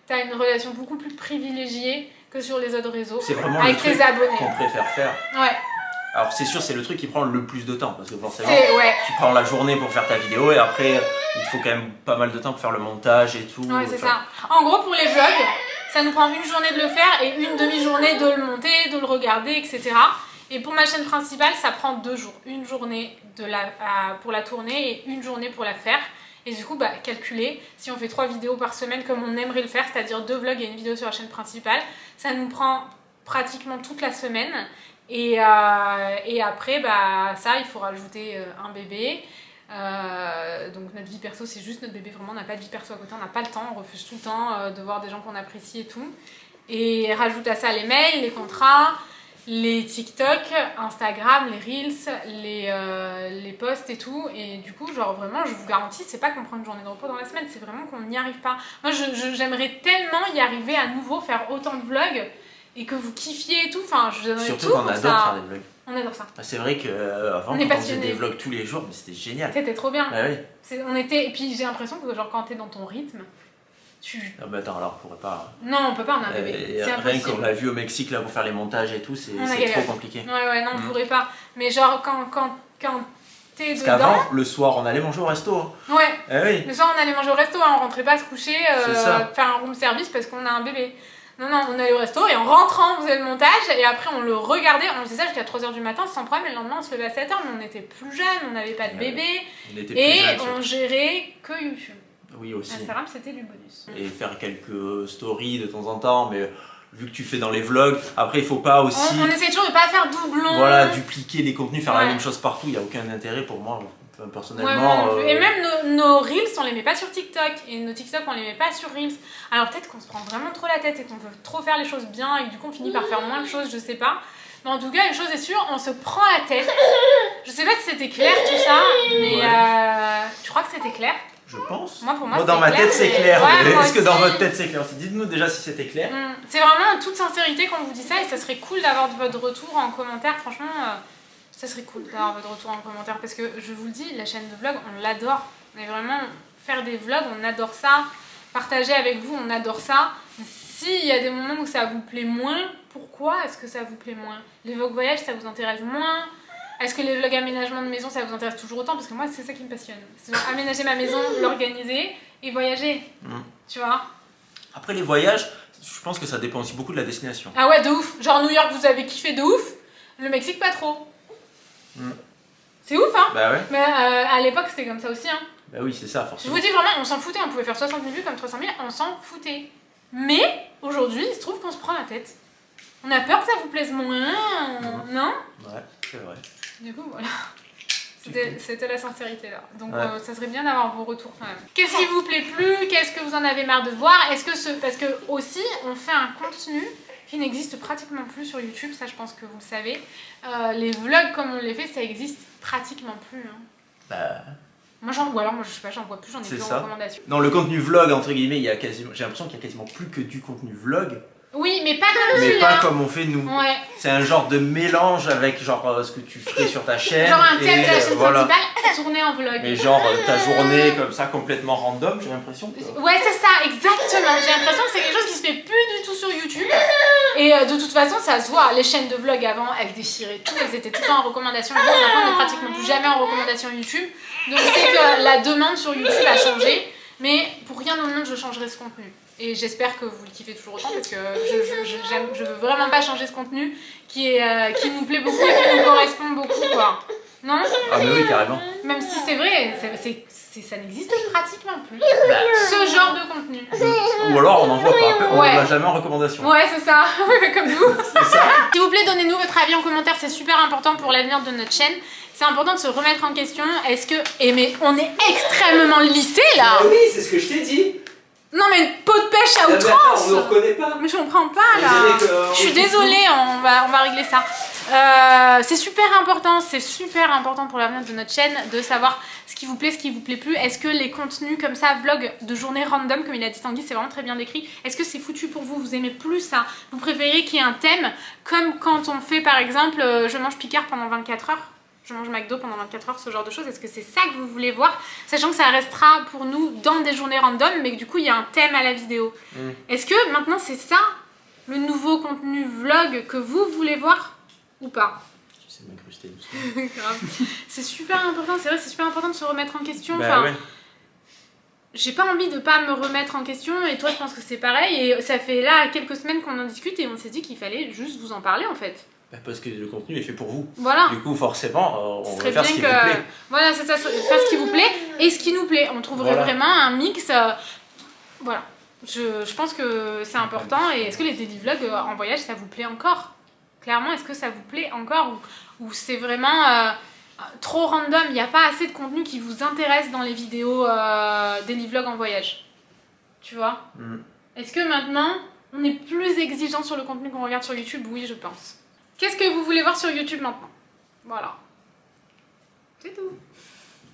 t'as une relation beaucoup plus privilégiée que sur les autres réseaux. C'est vraiment avec le truc tes abonnés qu'on préfère faire. Ouais. Alors, c'est sûr, c'est le truc qui prend le plus de temps. Parce que forcément, tu prends la journée pour faire ta vidéo et après, il faut quand même pas mal de temps pour faire le montage et tout. Ouais, c'est ça. En gros, pour les vlogs, ça nous prend une journée de le faire et une demi-journée de le monter, de le regarder, etc. Et pour ma chaîne principale, ça prend 2 jours. Une journée pour la tourner et une journée pour la faire. Et du coup, calculez, si on fait 3 vidéos par semaine comme on aimerait le faire, c'est-à-dire 2 vlogs et une vidéo sur la chaîne principale, ça nous prend pratiquement toute la semaine. Et après, ça, il faut rajouter un bébé. Donc notre vie perso, c'est juste notre bébé, vraiment on n'a pas de vie perso à côté, on n'a pas le temps, on refuse tout le temps de voir des gens qu'on apprécie et tout. Et rajoute à ça les mails, les contrats, les TikTok, Instagram, les Reels, les posts et tout. Et du coup, genre vraiment, je vous garantis, c'est pas qu'on prend une journée de repos dans la semaine, c'est vraiment qu'on n'y arrive pas. Moi, j'aimerais tellement y arriver à nouveau, faire autant de vlogs et que vous kiffiez et tout. Enfin, je donnerais tout. Surtout qu'on adore faire des vlogs. On adore ça. C'est vrai qu'avant, quand on faisait des vlogs tous les jours, c'était génial. C'était trop bien. Oui. Et puis j'ai l'impression que genre, quand t'es dans ton rythme, Ah bah attends, alors on pourrait pas... Non, on peut pas, on a un bébé. C'est rien qu'on l'a vu au Mexique là pour faire les montages et tout, c'est trop compliqué. Ouais, non, on pourrait pas. Mais genre quand t'es dedans... Parce qu'avant, le soir, on allait manger au resto. Hein. Ouais. Oui. Le soir, on allait manger au resto, on rentrait pas se coucher, faire un room service parce qu'on a un bébé. Non, on allait au resto et en rentrant, on faisait le montage et après on le regardait. On faisait ça jusqu'à 3 h du matin sans problème. Et le lendemain, on se levait à 7 h, mais on était plus jeunes, on n'avait pas de bébé. On gérait que YouTube. Oui, aussi. Instagram, c'était du bonus. Et faire quelques stories de temps en temps, mais vu que tu fais dans les vlogs, après il faut pas aussi... On essaie toujours de pas faire doublon. Voilà, dupliquer les contenus, faire la même chose partout, il n'y a aucun intérêt pour moi. Personnellement. Et même nos Reels, on les met pas sur TikTok. Et nos TikTok, on les met pas sur Reels. Alors peut-être qu'on se prend vraiment trop la tête et qu'on veut trop faire les choses bien et que du coup on finit par faire moins de choses, je sais pas. Mais en tout cas, une chose est sûre, on se prend la tête. Je sais pas si c'était clair tout ça, mais tu crois que c'était clair? Je pense. Moi, pour moi, dans ma tête, c'est clair. Est-ce que dans votre tête, c'est clair? Dites-nous déjà si c'était clair. C'est vraiment en toute sincérité qu'on vous dit ça et ça serait cool d'avoir votre retour en commentaire. Franchement... ça serait cool d'avoir votre retour en commentaire parce que je vous le dis, la chaîne de vlog, on l'adore. Mais vraiment, faire des vlogs, on adore ça. Partager avec vous, on adore ça. S'il y a des moments où ça vous plaît moins, pourquoi est-ce que ça vous plaît moins? Les vlogs voyage, ça vous intéresse moins? Est-ce que les vlogs aménagement de maison, ça vous intéresse toujours autant? Parce que moi, c'est ça qui me passionne. C'est genre aménager ma maison, l'organiser et voyager. Tu vois? Après les voyages, je pense que ça dépend aussi beaucoup de la destination. Ah ouais, de ouf. Genre New York, vous avez kiffé de ouf. Le Mexique, pas trop. C'est ouf, hein? Bah ouais. Mais à l'époque, c'était comme ça aussi, hein. Bah oui, c'est ça, forcément. Je vous dis vraiment, on s'en foutait, on pouvait faire 60 000 vues comme 300 000, on s'en foutait. Mais aujourd'hui, il se trouve qu'on se prend la tête. On a peur que ça vous plaise moins, non? Ouais, c'est vrai. Du coup, voilà. C'était la sincérité là. Donc ça serait bien d'avoir vos retours quand même. Qu'est-ce qui vous plaît plus? Qu'est-ce que vous en avez marre de voir? Est-ce que parce que aussi, on fait un contenu qui n'existe pratiquement plus sur YouTube, ça je pense que vous le savez. Les vlogs comme on les fait, ça existe pratiquement plus. Hein. Bah... Moi, je sais pas, j'en vois plus, j'en ai plus en recommandation. Dans le contenu vlog, entre guillemets, j'ai l'impression qu'il y a quasiment plus que du contenu vlog. Oui, mais pas comme mais pas comme on fait nous. Ouais. C'est un genre de mélange avec genre ce que tu ferais sur ta chaîne. Genre un thème de la chaîne principale tourné en vlog. Mais genre ta journée comme ça complètement random, j'ai l'impression. Ouais, c'est ça, exactement. J'ai l'impression que c'est quelque chose qui se fait plus du tout sur YouTube. Et de toute façon, ça se voit. Les chaînes de vlog avant, elles déchiraient tout. Elles étaient tout le temps en recommandation. Maintenant, on n'est pratiquement plus jamais en recommandation YouTube. Donc c'est que la demande sur YouTube a changé. Mais pour rien au monde, je changerai ce contenu. Et j'espère que vous le kiffez toujours autant parce que je veux vraiment pas changer ce contenu qui nous plaît beaucoup et qui nous correspond beaucoup, quoi. Non? Ah mais oui, carrément. Même si c'est vrai, ça n'existe pratiquement plus. Ce genre de contenu. Ou alors on n'en voit pas, on Ouais. ne voit jamais en recommandation. Ouais, c'est ça, comme nous. C'est ça. S'il vous plaît, donnez-nous votre avis en commentaire, c'est super important pour l'avenir de notre chaîne. C'est important de se remettre en question. Est-ce que... Eh mais on est extrêmement lissé là. Ah oui, c'est ce que je t'ai dit. Non mais pot de pêche à On outrance. ne reconnaît pas. Mais je comprends pas On là. dirait que Je suis désolée, on va régler ça. C'est super important pour l'avenir de notre chaîne de savoir ce qui vous plaît, ce qui vous plaît plus. Est-ce que les contenus comme ça, vlog de journée random, comme il a dit Tanguy, c'est vraiment très bien décrit. Est-ce que c'est foutu pour vous? Vous aimez plus ça? Vous préférez qu'il y ait un thème, comme quand on fait par exemple je mange Picard pendant 24 heures, je mange McDo pendant 24 heures, ce genre de choses. Est-ce que c'est ça que vous voulez voir? Sachant que ça restera pour nous dans des journées random, mais que du coup il y a un thème à la vidéo. Est-ce que maintenant c'est ça le nouveau contenu vlog que vous voulez voir ou pas? C'est m'incruster doucement. C'est super important, c'est vrai, c'est super important de se remettre en question. Bah enfin, ouais. j'ai pas envie de pas me remettre en question et toi je pense que c'est pareil. Et ça fait là quelques semaines qu'on en discute et on s'est dit qu'il fallait juste vous en parler en fait. Bah parce que le contenu est fait pour vous. Voilà. Du coup, forcément, on Ce serait va faire bien ce qui que... vous plaît. Voilà, c'est ça, faire ce qui vous plaît et ce qui nous plaît. On trouverait Voilà. vraiment un mix. Voilà. Je pense que c'est important. Et est-ce que les daily vlogs en voyage, ça vous plaît encore? Clairement, est-ce que ça vous plaît encore? Ou c'est vraiment trop random? Il n'y a pas assez de contenu qui vous intéresse dans les vidéos daily vlogs en voyage? Tu vois? Est-ce que maintenant, on est plus exigeant sur le contenu qu'on regarde sur YouTube? Oui, je pense. Qu'est-ce que vous voulez voir sur YouTube maintenant? Voilà. C'est tout.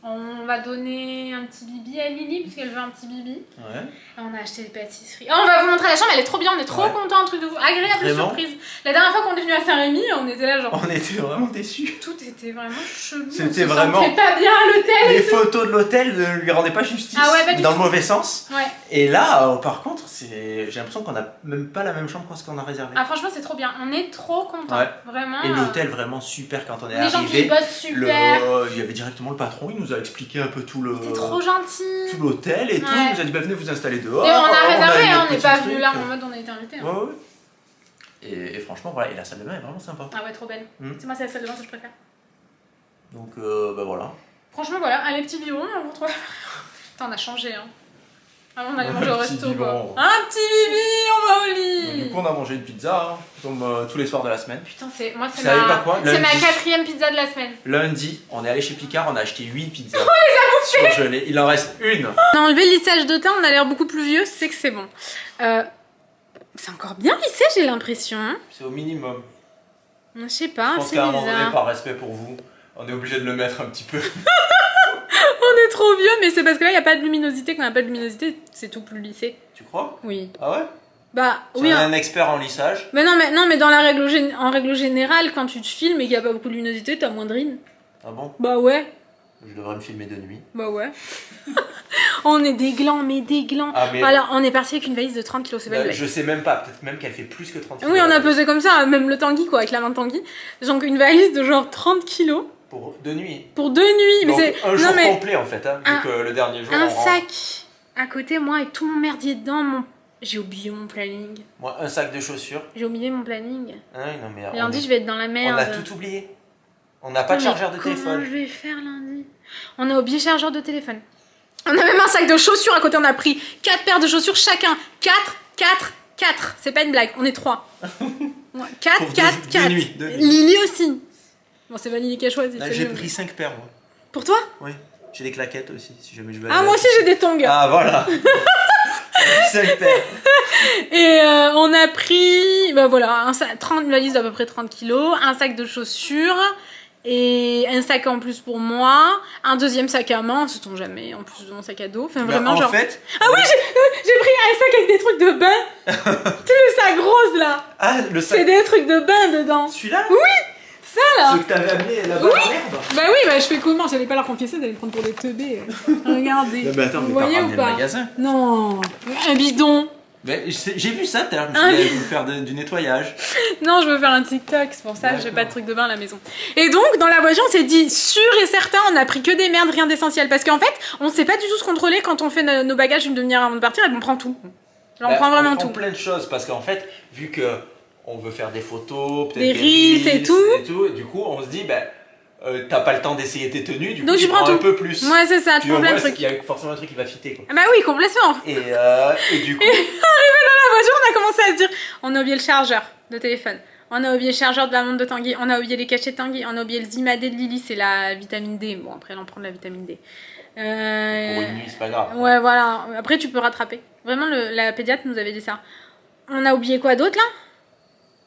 On va donner un petit bibi à Lily, puisqu'elle veut un petit bibi. Ouais. On a acheté des pâtisseries. Oh, on va vous montrer la chambre, elle est trop bien, on est trop contents, un truc de agréable Vraiment surprise. La dernière fois qu'on est venu à Saint-Rémy, on était là genre... On était vraiment déçus. Tout était vraiment chelou. C'était vraiment... On se sentait pas bien à l'hôtel. Les photos de l'hôtel ne lui rendaient pas justice, Ah ouais, pas du dans tout. le mauvais sens. Ouais. Et là, par contre, j'ai l'impression qu'on n'a même pas la même chambre que ce qu'on a réservé. Ah franchement c'est trop bien, on est trop contents. Ouais. Vraiment. Et l'hôtel vraiment super quand on est les gens arrivé. qui bossent super. Il y avait directement le patron, il nous a expliqué un peu tout le... C'était trop gentil. Tout l'hôtel et tout, Ouais. il nous a dit bah venez vous installer dehors. Et on a réservé, eu hein, notre on n'est petit pas truc. venu là en mode on a été invité. Hein. Ouais, ouais. Et franchement voilà, et la salle de bain est vraiment sympa. Ah ouais, trop belle. C'est moi, c'est la salle de bain que je préfère. Donc bah voilà. Franchement, voilà, allez, petit biberon, on vous retrouve. Putain, on a changé, hein. Avant, on allait manger au Un petit resto, biberon. quoi. Un petit bibi, on va au Donc, lit. du coup on a mangé une pizza, hein, comme tous les soirs de la semaine. Putain, c'est moi, c'est Vous savez pas quoi, c'est ma lundi. 4e pizza de la semaine. Lundi, on est allé chez Picard, on a acheté 8 pizzas. On les a bouffées. Surgelées. Il en reste une. On a enlevé le lissage de teint, on a l'air beaucoup plus vieux, c'est que c'est bon. C'est encore bien lissé, j'ai l'impression. C'est au minimum. Je sais pas, Je pense c'est qu'à un moment donné, bizarre. par respect pour vous, on est obligé de le mettre un petit peu. On est trop vieux, mais c'est parce que là, il n'y a pas de luminosité. Quand il n'y a pas de luminosité, c'est tout plus lissé. Tu crois? Oui. Ah ouais? Bah, Tu oui. es Hein. un expert en lissage. Mais non, mais dans la règle, en règle générale, quand tu te filmes et qu'il n'y a pas beaucoup de luminosité, t'as moins de rines. Ah bon? Bah ouais. Je devrais me filmer de nuit. Bah ouais. On est des glands, mais des glands. Ah, mais- Alors, on est parti avec une valise de 30 kilos, c'est pas une Bah, blague. je sais même pas, peut-être même qu'elle fait plus que 30 kg. Oui, on a pesé comme ça, même le Tanguy, quoi, avec la main de Tanguy. Donc, une valise de genre 30 kilos Pour 2 nuits. pour 2 nuits. Mais Donc, c'est. un jour Non, mais complet en fait, hein, vu que le dernier jour. un on rentre. sac à côté, moi, avec tout mon merdier dedans. J'ai oublié mon planning. Moi, un sac de chaussures. J'ai oublié mon planning. Ah oui, non, mais Lundi, je vais être dans la merde. on a tout oublié. On n'a pas de Mais chargeur de comment téléphone. je vais faire lundi? On a oublié chargeur de téléphone. On a même un sac de chaussures à côté, on a pris 4 paires de chaussures chacun. 4. C'est pas une blague, on est 3. 4, Pour 4, deux 4. nuits, 2 nuits. Lily aussi. Bon, c'est pas Lily qui a choisi. Là, c'est j'ai mieux. pris 5 paires, moi. Pour toi? Oui. J'ai des claquettes aussi, si jamais je veux Ah, aller moi à- aussi j'ai des tongs. Ah, voilà. 5 paires. Et on a pris, bah voilà, une valise d'à peu près 30 kilos, un sac de chaussures et un sac en plus pour moi, un deuxième sac à main, sait-on jamais, en plus de mon sac à dos. Enfin, vraiment, Bah, en genre. fait. Ah oui, j'ai pris un sac avec des trucs de bain. Tout le sac rose là. Ah, le sac. C'est des trucs de bain dedans. Celui-là? Oui, ça là. Ce que t'avais amené là-bas Oui. en herbe. Bah oui, bah je fais comment? J'allais pas leur confier ça, d'aller me prendre pour des teubés. Regardez. Non, mais attends, Vous mais t'as voyez ou ramené le pas? magasin. Non, un bidon. Mais j'ai vu ça tout à l'heure, je me suis dit, vous faire du nettoyage. Non, je veux faire un TikTok, c'est pour ça que j'ai D'accord. pas de truc de bain à la maison. Et donc, dans la voiture, on s'est dit, sûr et certain, on a pris que des merdes, rien d'essentiel. Parce qu'en fait, on sait pas du tout se contrôler quand on fait nos bagages une demi-heure avant de partir, et on prend tout. Là, on prend vraiment prend tout. plein de choses parce qu'en fait, vu que on veut faire des photos, peut-être Des reels et tout. et du coup, on se dit, ben, t'as pas le temps d'essayer tes tenues, du coup donc tu prends tout. un peu plus. Ouais, c'est ça, tu prends plein de trucs. Il y a forcément un truc qui va fitter quoi. Ah bah oui, complètement. Et du coup. Arrivé dans la voiture, on a commencé à se dire on a oublié le chargeur de téléphone, on a oublié le chargeur de la montre de Tanguy, on a oublié les cachets de Tanguy, on a oublié le Zimadé de Lily, c'est la vitamine D. Bon, après, elle en prend de la vitamine D. Pour une nuit, c'est pas grave. Ouais, voilà. Après, tu peux rattraper. Vraiment, la pédiatre nous avait dit ça. On a oublié quoi d'autre là?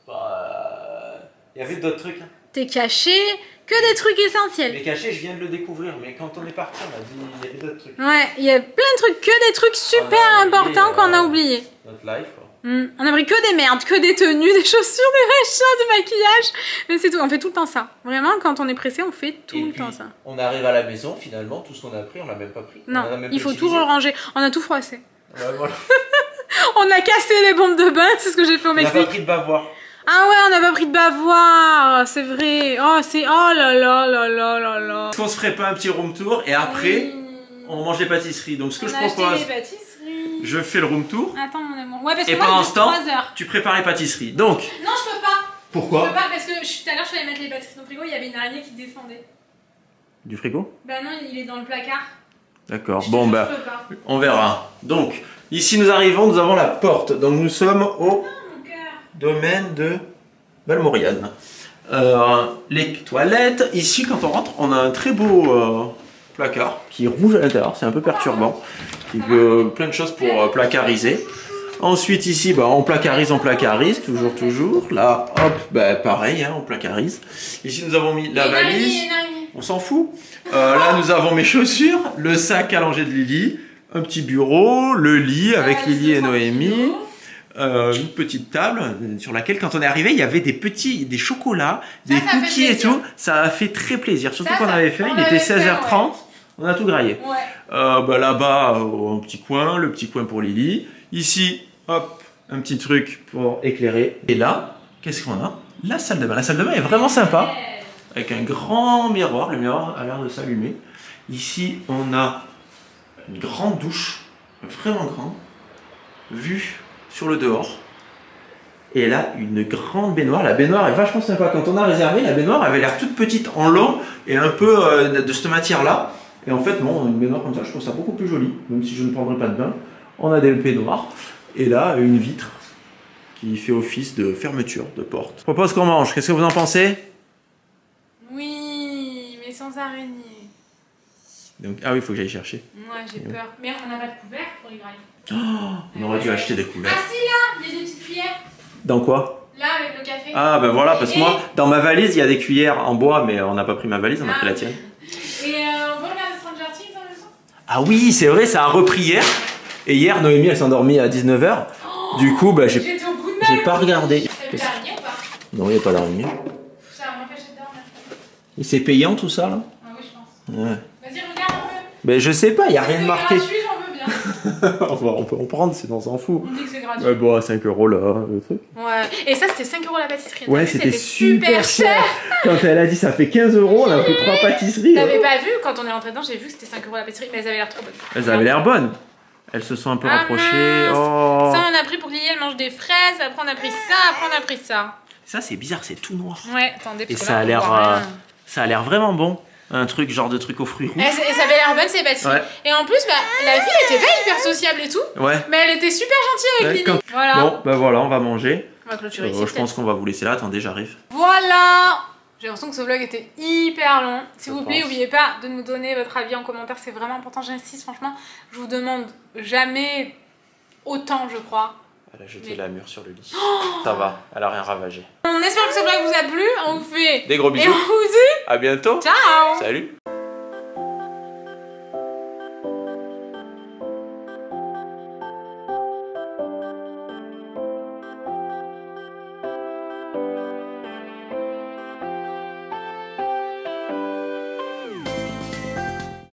Bah, il y avait d'autres trucs. Hein. Tes cachets, que des trucs essentiels. Les cachets, je viens de le découvrir, mais quand on est parti, on a dit il y avait d'autres trucs. Ouais, il y a plein de trucs, que des trucs super importants qu'on a oubliés. Notre life, quoi. On a pris que des merdes, que des tenues, des chaussures, des machins, du maquillage. Mais c'est tout, on fait tout le temps ça. Vraiment, quand on est pressé, on fait tout le temps ça. On arrive à la maison, finalement, tout ce qu'on a pris, on l'a même pas pris. Non, il faut tout ranger. On a tout froissé. Ouais, voilà. On a cassé les bombes de bain, c'est ce que j'ai fait au Mexique. On n'a pas pris de bavoir. Ah ouais, on n'a pas pris de bavoir, c'est vrai. Oh, c'est... Oh là là là là là là. Est-ce qu'on se ferait pas un petit room tour et après, on mange les pâtisseries. Donc ce que je propose, je fais le room tour. Attends, mon amour. Ouais, parce que et moi, pendant ce temps, 3 heures. tu prépares les pâtisseries. Donc... Non, je peux pas. Pourquoi? Je peux pas parce que tout à l'heure, je suis allée mettre les pâtisseries dans le frigo, il y avait une araignée qui descendait. Du frigo? Bah non, il est dans le placard. D'accord, bon bah, on verra. Donc, ici nous arrivons, nous avons la porte. Donc nous sommes au domaine de Valmoriane. Les toilettes, ici quand on rentre, on a un très beau placard qui est rouge à l'intérieur, c'est un peu perturbant. Qui veut plein de choses pour placariser. Ensuite ici, bah, on placarise, toujours. Là, hop, bah, pareil, hein, on placarise. Ici nous avons mis la valise, on s'en fout. Là nous avons mes chaussures, le sac à langer de Lily, un petit bureau, le lit avec Lily et Noémie. Une petite table sur laquelle quand on est arrivé il y avait des chocolats, des cookies et tout, ça a fait très plaisir, surtout qu'on avait fait, il était 16h30, on a tout graillé. Ouais. Bah, là-bas un petit coin, le petit coin pour Lily, ici hop un petit truc pour éclairer, et là qu'est-ce qu'on a? La salle de bain est vraiment sympa avec un grand miroir, le miroir a l'air de s'allumer. Ici on a une grande douche, vraiment grande, vue sur le dehors, et là une grande baignoire. La baignoire est vachement sympa. Quand on a réservé, la baignoire avait l'air toute petite en long et un peu de cette matière là, et en fait bon, une baignoire comme ça je trouve ça beaucoup plus joli, même si je ne prendrai pas de bain. On a des baignoires et là une vitre qui fait office de fermeture de porte. Je propose qu'on mange, qu'est-ce que vous en pensez? Oui, mais sans araignée. Donc, ah oui, il faut que j'aille chercher. Moi j'ai peur, mais on n'a pas de couvercle pour les grailler. Oh, on aurait dû acheter des couverts. Ah si, là, il y a des petites cuillères. Dans quoi? Là, avec le café. Ah ben voilà, parce que moi, dans ma valise, il y a des cuillères en bois, mais on n'a pas pris ma valise, on a pris la tienne. Et on va regarder Stranger Things en même temps? Ah oui, c'est vrai, ça a repris hier. Et hier, Noémie, elle s'est endormie à 19h. Du coup, bah, j'ai pas regardé. T'as vu l'araignée ou pas? Non, il n'y a pas d'araignée. Ça m'empêche de dormir. Et c'est payant tout ça, là? Ah oui, je pense. Ouais. Vas-y, regarde un peu. Mais je sais pas, il n'y a rien de marqué. C'est gratuit, j'en veux bien. On peut en prendre, sinon on s'en fout. On dit que c'est gratuit. Ouais, bon, à 5 € là, le truc. Ouais, et ça c'était 5 € la pâtisserie. Ouais, c'était super cher. Quand elle a dit ça fait 15 €, on a pris 3 pâtisseries. T'avais pas vu, quand on est rentré dedans, j'ai vu que c'était 5 € la pâtisserie, mais elles avaient l'air trop bonnes. Elles avaient l'air bonnes. Elles se sont un peu rapprochées. Oh. Ça, on a pris pour Lily, elle mange des fraises. Après, on a pris ça. Après, on a pris ça. Ça, c'est bizarre, c'est tout noir. Ouais, attendez. Et ça a l'air vraiment bon. Un truc, genre de truc aux fruits rouges. Et ça avait l'air bonne, ces pâtisseries. Ouais. Et en plus, bah, la fille était pas hyper sociable et tout. Ouais. Mais elle était super gentille avec Lily. Voilà. Bon, bah voilà, on va manger. On va clôturer ici. Je pense qu'on va vous laisser là. Attendez, j'arrive. Voilà. J'ai l'impression que ce vlog était hyper long. S'il vous plaît, n'oubliez pas de nous donner votre avis en commentaire. C'est vraiment important, j'insiste, franchement. Je vous demande jamais autant, je crois. Elle a jeté la mûre sur le lit. Ça va, elle a rien ravagé. On espère que ce vlog vous a plu. On vous fait des gros bisous. Et on vous dit à bientôt. ciao. Salut.